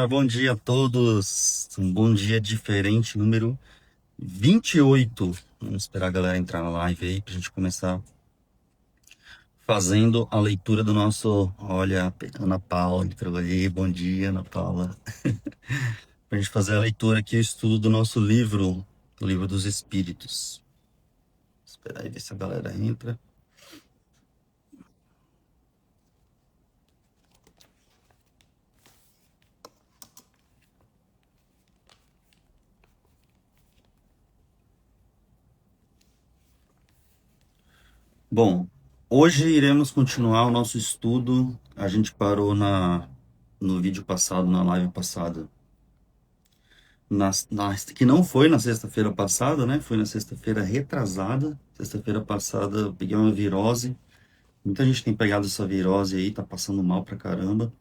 Bom dia a todos. Um bom dia diferente, número 28. Vamos esperar a galera entrar na live aí pra gente começar fazendo a leitura do nosso. Olha, a Ana Paula entrou aí. Bom dia, Ana Paula. Pra gente fazer a leitura aqui, o estudo do nosso livro, o Livro dos Espíritos. Esperar aí ver se a galera entra. Bom, hoje iremos continuar o nosso estudo. A gente parou no vídeo passado, na live passada, que não foi na sexta-feira passada, né? Foi na sexta-feira retrasada. Sexta-feira passada eu peguei uma virose. Muita gente tem pegado essa virose aí, tá passando mal pra caramba.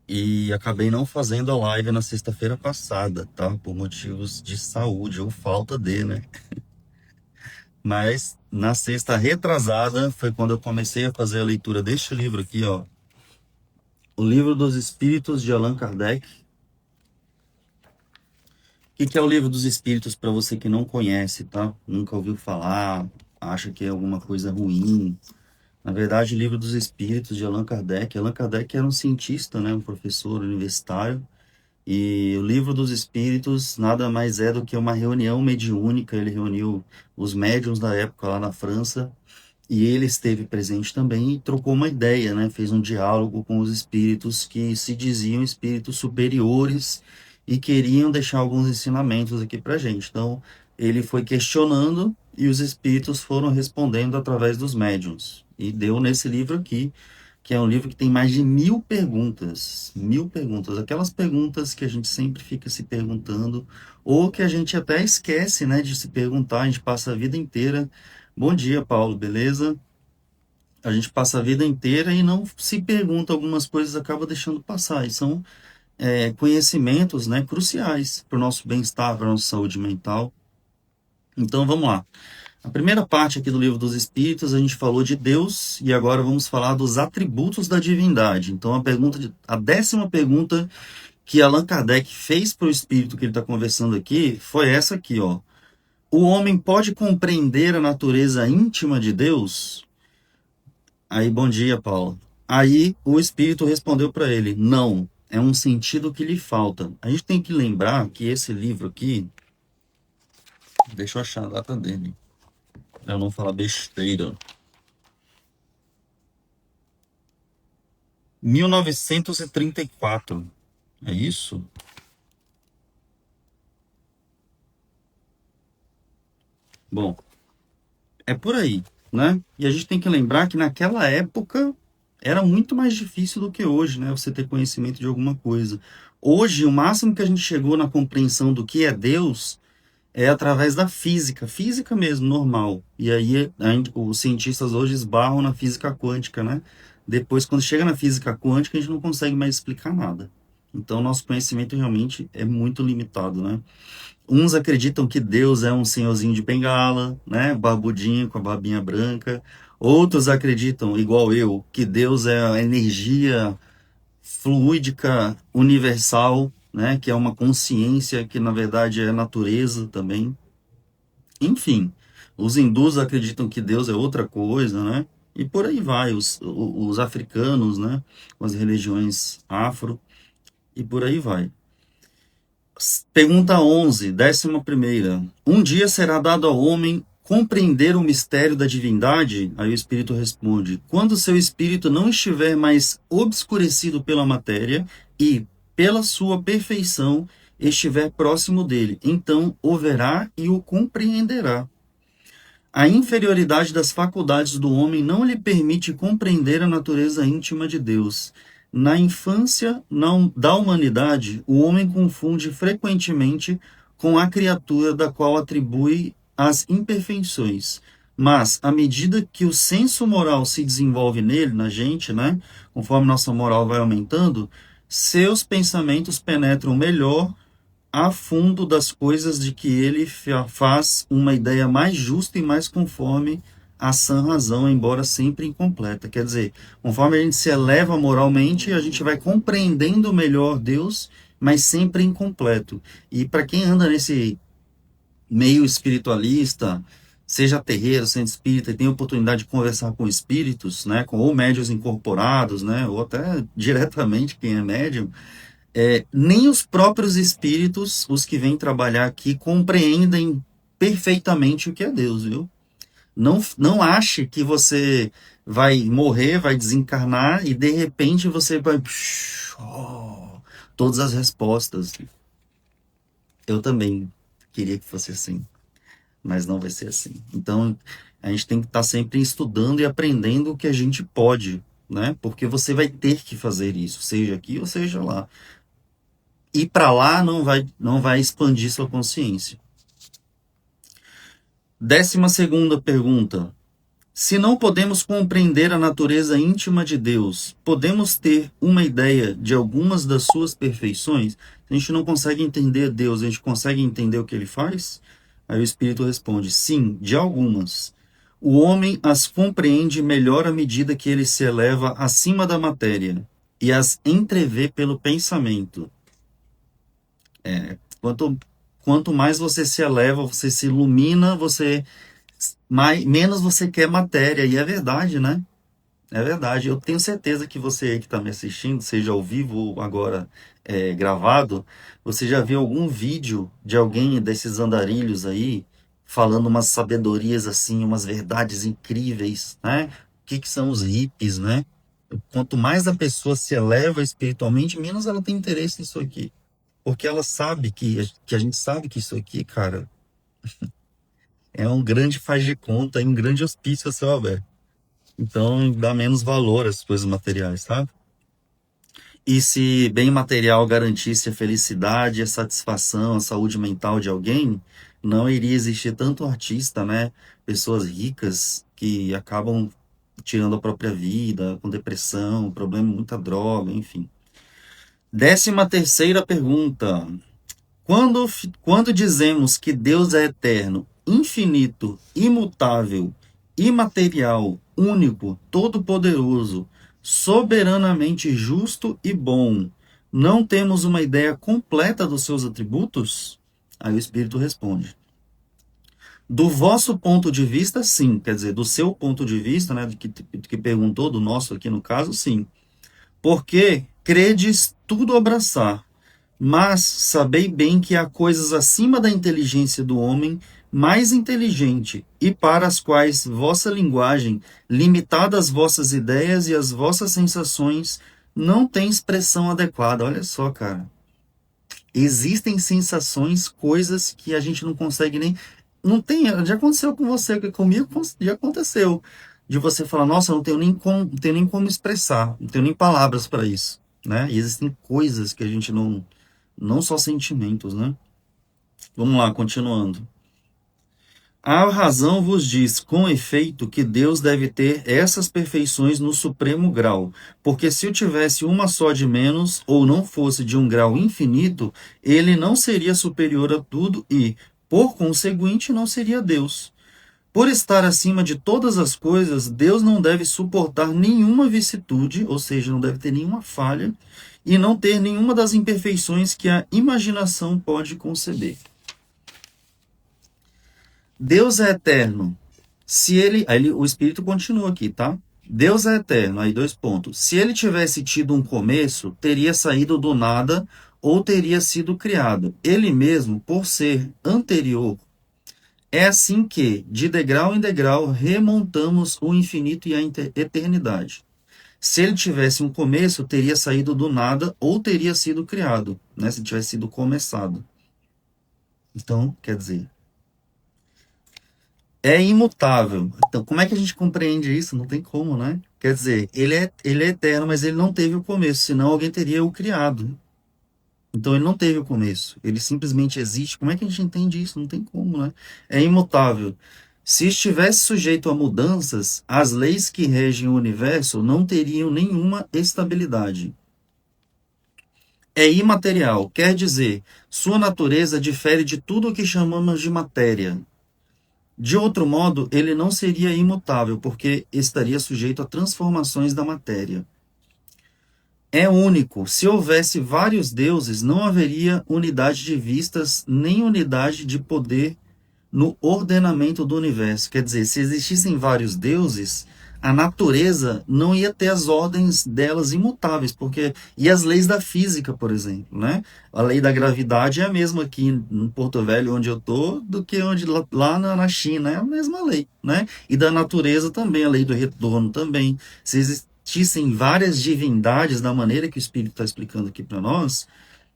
E acabei não fazendo a live na sexta-feira passada, tá? Por motivos de saúde ou falta de, né? Mas na sexta retrasada foi quando eu comecei a fazer a leitura deste livro aqui, ó. O Livro dos Espíritos de Allan Kardec. O que é o Livro dos Espíritos para você que não conhece, tá? Nunca ouviu falar, acha que é alguma coisa ruim. Na verdade, o Livro dos Espíritos de Allan Kardec. Allan Kardec era um cientista, né? Um professor universitário. E o Livro dos Espíritos nada mais é do que uma reunião mediúnica. Ele reuniu os médiuns da época lá na França. E ele esteve presente também e trocou uma ideia, né? Fez um diálogo com os espíritos que se diziam espíritos superiores e queriam deixar alguns ensinamentos aqui para gente. Então, ele foi questionando e os espíritos foram respondendo através dos médiuns. E deu nesse livro aqui, que é um livro que tem mais de 1000 perguntas. 1000 perguntas. Aquelas perguntas que a gente sempre fica se perguntando, ou que a gente até esquece, né, de se perguntar. A gente passa a vida inteira. Bom dia, Paulo, beleza? A gente passa a vida inteira e não se pergunta algumas coisas, acaba deixando passar. E são conhecimentos, né, cruciais para o nosso bem-estar, para a nossa saúde mental. Então vamos lá. A primeira parte aqui do Livro dos Espíritos, a gente falou de Deus e agora vamos falar dos atributos da divindade. Então a 10ª pergunta que Allan Kardec fez para o espírito que ele está conversando aqui foi essa aqui, ó. O homem pode compreender a natureza íntima de Deus? Aí, bom dia, Paulo. Aí o espírito respondeu para ele: não, é um sentido que lhe falta. A gente tem que lembrar que esse livro aqui, deixa eu achar a data dele, para eu não falar besteira. 1934, é isso? Bom, é por aí, né? E a gente tem que lembrar que naquela época era muito mais difícil do que hoje, né? Você ter conhecimento de alguma coisa. Hoje, o máximo que a gente chegou na compreensão do que é Deus é através da física, física mesmo, normal. E aí os cientistas hoje esbarram na física quântica, né? Depois, quando chega na física quântica, a gente não consegue mais explicar nada. Então, nosso conhecimento realmente é muito limitado, né? Uns acreditam que Deus é um senhorzinho de bengala, né? Barbudinho com a barbinha branca. Outros acreditam, igual eu, que Deus é a energia fluídica universal, né? Que é uma consciência que na verdade é natureza também. Enfim, os hindus acreditam que Deus é outra coisa, né? E por aí vai, os africanos, né? Com as religiões afro, e por aí vai. Pergunta 11, 11ª. Um dia será dado ao homem compreender o mistério da divindade? Aí o espírito responde: quando seu espírito não estiver mais obscurecido pela matéria e, pela sua perfeição, estiver próximo dele, então o verá e o compreenderá. A inferioridade das faculdades do homem não lhe permite compreender a natureza íntima de Deus. Na infância da humanidade, o homem confunde frequentemente com a criatura da qual atribui as imperfeições. Mas, à medida que o senso moral se desenvolve nele, na gente, né, conforme nossa moral vai aumentando, seus pensamentos penetram melhor a fundo das coisas de que ele faz uma ideia mais justa e mais conforme a sã razão, embora sempre incompleta. Quer dizer, conforme a gente se eleva moralmente, a gente vai compreendendo melhor Deus, mas sempre incompleto. E para quem anda nesse meio espiritualista, seja terreiro, centro espírita, e tem oportunidade de conversar com espíritos, né, com ou médiuns incorporados, né, ou até diretamente quem é médium, nem os próprios espíritos, os que vêm trabalhar aqui, compreendem perfeitamente o que é Deus, viu? Não ache que você vai morrer, vai desencarnar e de repente você vai. Todas as respostas. Eu também queria que fosse assim, mas não vai ser assim. Então, a gente tem que estar sempre estudando e aprendendo o que a gente pode, né? Porque você vai ter que fazer isso, seja aqui ou seja lá. Ir para lá não vai expandir sua consciência. 12ª pergunta. Se não podemos compreender a natureza íntima de Deus, podemos ter uma ideia de algumas das suas perfeições? A gente não consegue entender Deus, a gente consegue entender o que ele faz? Aí o Espírito responde: sim, de algumas. O homem as compreende melhor à medida que ele se eleva acima da matéria e as entrevê pelo pensamento. Quanto mais você se eleva, você se ilumina, menos você quer matéria. E é verdade, né? É verdade. Eu tenho certeza que você aí que está me assistindo, seja ao vivo ou agora gravado, você já viu algum vídeo de alguém desses andarilhos aí falando umas sabedorias assim, umas verdades incríveis, né? O que são os hippies, né? Quanto mais a pessoa se eleva espiritualmente, menos ela tem interesse nisso aqui. Porque ela sabe que a gente sabe que isso aqui, cara, é um grande faz de conta e um grande hospício a céu aberto. Então dá menos valor às coisas materiais, sabe? E se bem material garantisse a felicidade, a satisfação, a saúde mental de alguém, não iria existir tanto artista, né? Pessoas ricas que acabam tirando a própria vida, com depressão, problema, muita droga, enfim. 13ª pergunta. Quando dizemos que Deus é eterno, infinito, imutável, imaterial, único, todo-poderoso, soberanamente justo e bom, não temos uma ideia completa dos seus atributos? Aí o Espírito responde: do vosso ponto de vista, sim. Quer dizer, do seu ponto de vista, né, que perguntou, do nosso aqui no caso, sim. Porque credes tudo abraçar. Mas sabei bem que há coisas acima da inteligência do homem, mais inteligente, e para as quais vossa linguagem, limitada às vossas ideias e às vossas sensações, não tem expressão adequada. Olha só, cara. Existem sensações, coisas que a gente não consegue nem. Não tem. Já aconteceu com você, comigo já aconteceu. De você falar, nossa, eu não tenho nem como expressar, não tenho nem palavras para isso. Né? E existem coisas que a gente não só sentimentos, né? Vamos lá, continuando. A razão vos diz, com efeito, que Deus deve ter essas perfeições no supremo grau, porque se eu tivesse uma só de menos, ou não fosse de um grau infinito, ele não seria superior a tudo e, por conseguinte, não seria Deus. Por estar acima de todas as coisas, Deus não deve suportar nenhuma vicissitude, ou seja, não deve ter nenhuma falha, e não ter nenhuma das imperfeições que a imaginação pode conceber. Deus é eterno. Se ele, o Espírito continua aqui, tá? Deus é eterno, aí 2 pontos. Se ele tivesse tido um começo, teria saído do nada ou teria sido criado. Ele mesmo, por ser anterior. É assim que, de degrau em degrau, remontamos o infinito e a eternidade. Se ele tivesse um começo, teria saído do nada ou teria sido criado, né? Se tivesse sido começado. Então, quer dizer, é imutável. Então, como é que a gente compreende isso? Não tem como, né? Quer dizer, ele é eterno, mas ele não teve o começo, senão alguém teria o criado. Então, ele não teve o começo. Ele simplesmente existe. Como é que a gente entende isso? Não tem como, né? É imutável. Se estivesse sujeito a mudanças, as leis que regem o universo não teriam nenhuma estabilidade. É imaterial, quer dizer, sua natureza difere de tudo o que chamamos de matéria. De outro modo, ele não seria imutável, porque estaria sujeito a transformações da matéria. É único. Se houvesse vários deuses, não haveria unidade de vistas nem unidade de poder no ordenamento do universo. Quer dizer, se existissem vários deuses, a natureza não ia ter as ordens delas imutáveis, porque e as leis da física, por exemplo, né? A lei da gravidade é a mesma aqui em Porto Velho, onde eu tô, do que onde lá na China, é a mesma lei, né? E da natureza também, a lei do retorno também. Se existissem várias divindades da maneira que o Espírito está explicando aqui para nós,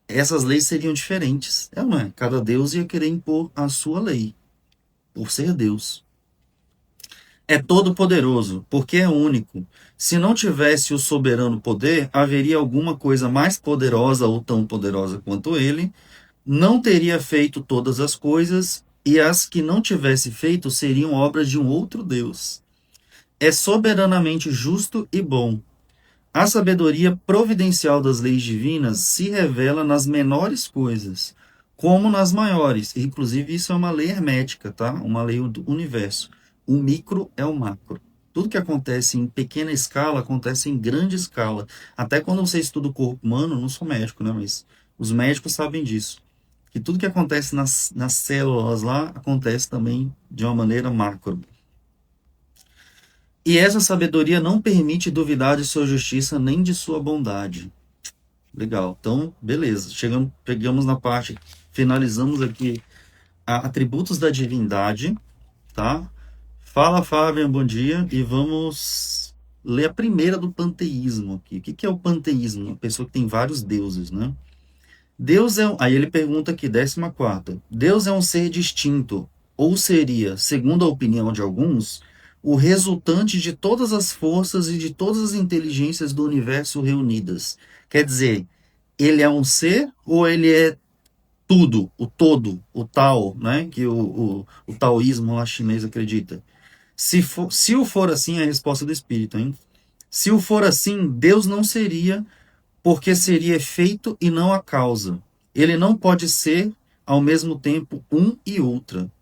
essas leis seriam diferentes. É, não é? Cada Deus ia querer impor a sua lei por ser Deus. É todo-poderoso, porque é único. Se não tivesse o soberano poder, haveria alguma coisa mais poderosa ou tão poderosa quanto ele, não teria feito todas as coisas, e as que não tivesse feito seriam obras de um outro Deus. É soberanamente justo e bom. A sabedoria providencial das leis divinas se revela nas menores coisas, como nas maiores. Inclusive, isso é uma lei hermética, tá? Uma lei do universo. O micro é o macro. Tudo que acontece em pequena escala acontece em grande escala. Até quando você estuda o corpo humano, não sou médico, né? Mas os médicos sabem disso. Que tudo que acontece nas células lá acontece também de uma maneira macro. E essa sabedoria não permite duvidar de sua justiça nem de sua bondade. Legal. Então, beleza. Pegamos na parte, finalizamos aqui atributos da divindade, tá? Fala, Fábio, bom dia. E vamos ler a primeira do panteísmo aqui. O que é o panteísmo? Uma pessoa que tem vários deuses, né? Deus é. Aí ele pergunta aqui, 14ª. Deus é um ser distinto, ou seria, segundo a opinião de alguns, o resultante de todas as forças e de todas as inteligências do universo reunidas. Quer dizer, ele é um ser ou ele é tudo, o todo, o Tao, né? Que o taoísmo lá chinês acredita. Se o for assim, é a resposta do espírito, hein? Se o for assim, Deus não seria, porque seria efeito e não a causa. Ele não pode ser, ao mesmo tempo, um e outra.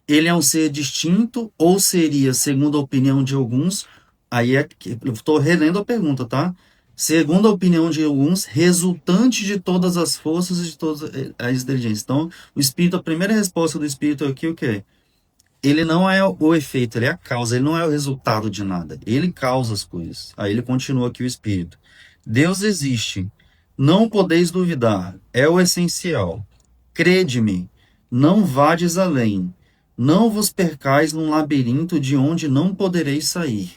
Ele é um ser distinto, ou seria, segundo a opinião de alguns, aí é que eu estou relendo a pergunta, tá? Segundo a opinião de alguns, resultante de todas as forças e de todas as inteligências. Então, o espírito, a primeira resposta do espírito aqui, o que é? Ele não é o efeito, ele é a causa, ele não é o resultado de nada. Ele causa as coisas. Aí ele continua aqui o espírito. Deus existe. Não podeis duvidar. É o essencial. Crede-me. Não vades além. Não vos percais num labirinto de onde não podereis sair.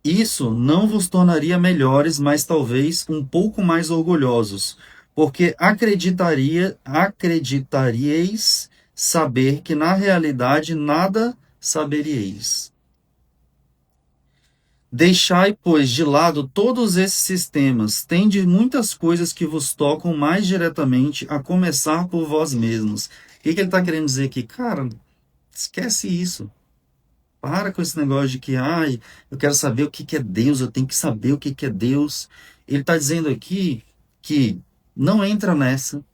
Isso não vos tornaria melhores, mas talvez um pouco mais orgulhosos, porque acreditaríeis saber que na realidade nada saberíeis. Deixai, pois, de lado todos esses sistemas, tende muitas coisas que vos tocam mais diretamente, a começar por vós mesmos. O que ele está querendo dizer aqui? Cara, esquece isso. Para com esse negócio de que, ai, eu quero saber o que que é Deus, eu tenho que saber o que que é Deus. Ele está dizendo aqui que não entra nessa,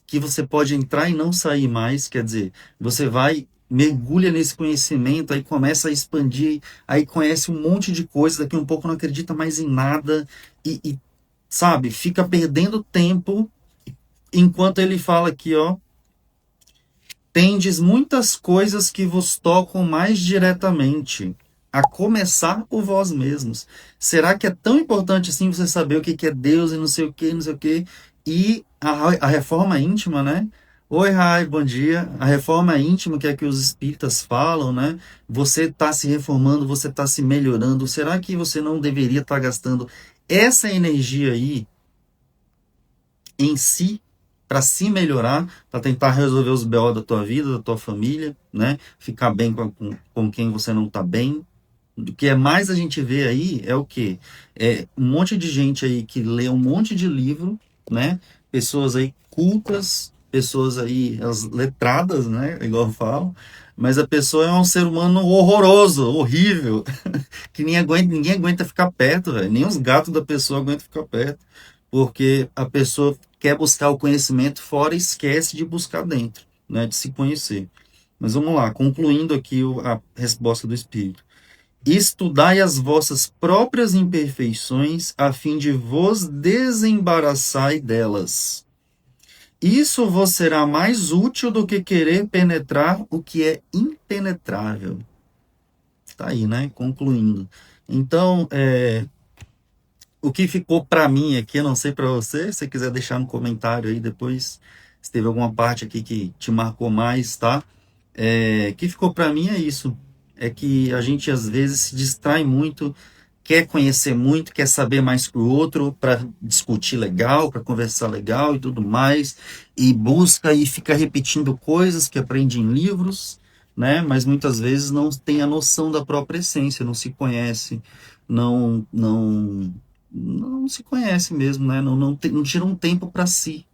que você pode entrar e não sair mais, quer dizer, você vai, mergulha nesse conhecimento, aí começa a expandir, aí conhece um monte de coisas, daqui um pouco não acredita mais em nada, sabe, fica perdendo tempo, enquanto ele fala aqui, ó, tendes muitas coisas que vos tocam mais diretamente, a começar por vós mesmos. Será que é tão importante assim você saber o que que é Deus e não sei o que, não sei o que? E a reforma íntima, né? Oi, Rai, bom dia. A reforma íntima, que é que os espíritas falam, né? Você está se reformando, você está se melhorando. Será que você não deveria estar gastando essa energia aí em si, para se melhorar, para tentar resolver os BO da tua vida, da tua família, né? Ficar bem com quem você não está bem? O que é mais a gente vê aí é o quê? É um monte de gente aí que lê um monte de livro, né? Pessoas aí cultas, pessoas aí as letradas, né? Igual eu falo, mas a pessoa é um ser humano horroroso, horrível, que ninguém aguenta ficar perto, velho. Nem os gatos da pessoa aguentam ficar perto, porque a pessoa quer buscar o conhecimento fora e esquece de buscar dentro. né, de se conhecer. Mas vamos lá, concluindo aqui a resposta do Espírito. Estudai as vossas próprias imperfeições, a fim de vos desembaraçai delas. Isso vos será mais útil do que querer penetrar o que é impenetrável. Tá aí, né? Concluindo. Então, o que ficou para mim aqui, eu não sei para você, se você quiser deixar no comentário aí depois, se teve alguma parte aqui que te marcou mais, tá? O que ficou para mim é isso. É que a gente às vezes se distrai muito, quer conhecer muito, quer saber mais que o outro para discutir legal, para conversar legal e tudo mais, e busca e fica repetindo coisas que aprende em livros, né? Mas muitas vezes não tem a noção da própria essência, não se conhece, não se conhece mesmo, né? Não tira um tempo para si.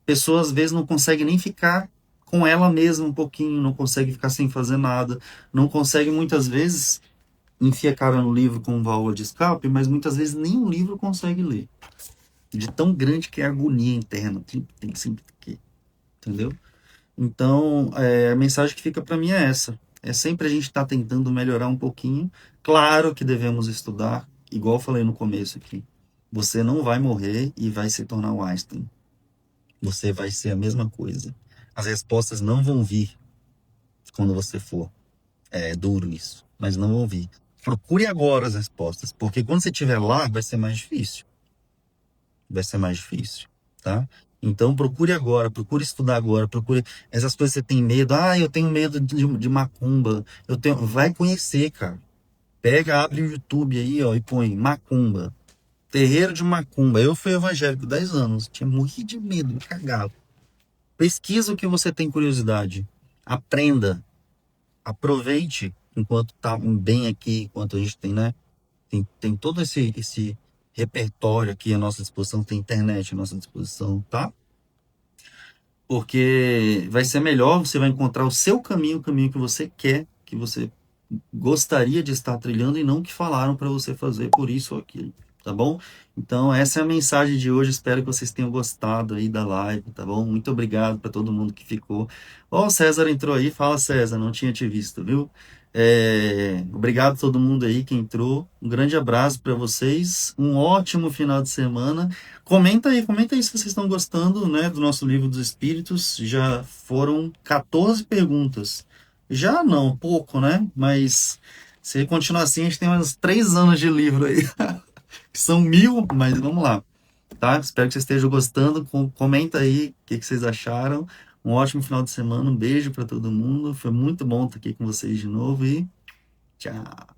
Pessoas às vezes não conseguem nem ficar com ela mesma um pouquinho, não consegue ficar sem fazer nada, não consegue muitas vezes enfia a cara no livro com válvula de escape, mas muitas vezes nem o livro consegue ler. De tão grande que é a agonia interna, tem sempre que, entendeu? Então, a mensagem que fica para mim é essa. É sempre a gente estar tentando melhorar um pouquinho. Claro que devemos estudar, igual eu falei no começo aqui. Você não vai morrer e vai se tornar o Einstein. Você vai ser a mesma coisa. As respostas não vão vir quando você for. É duro isso, mas não vão vir. Procure agora as respostas, porque quando você estiver lá, vai ser mais difícil. Vai ser mais difícil, tá? Então procure agora, procure estudar agora, procure essas coisas que você tem medo. Ah, eu tenho medo de macumba. Vai conhecer, cara. Pega, abre o YouTube aí, ó, e põe macumba. Terreiro de macumba. Eu fui evangélico 10 anos, tinha morrido de medo, me cagava. Pesquisa o que você tem curiosidade. Aprenda. Aproveite enquanto tá bem aqui, enquanto a gente tem, né? Tem todo esse repertório aqui à nossa disposição, tem internet à nossa disposição, tá? Porque vai ser melhor, você vai encontrar o caminho que você quer, que você gostaria de estar trilhando e não que falaram para você fazer por isso ou aquilo, tá bom? Então, essa é a mensagem de hoje. Espero que vocês tenham gostado aí da live, tá bom? Muito obrigado para todo mundo que ficou. Ó, o César entrou aí. Fala, César, não tinha te visto, viu? Obrigado a todo mundo aí que entrou. Um grande abraço para vocês. Um ótimo final de semana. Comenta aí se vocês estão gostando, né, do nosso livro dos Espíritos. Já foram 14 perguntas. Já não, pouco, né? Mas se continuar assim, a gente tem uns 3 anos de livro aí. Que são 1000, mas vamos lá, tá? Espero que vocês estejam gostando. Comenta aí o que vocês acharam. Um ótimo final de semana. Um beijo para todo mundo. Foi muito bom estar aqui com vocês de novo e tchau.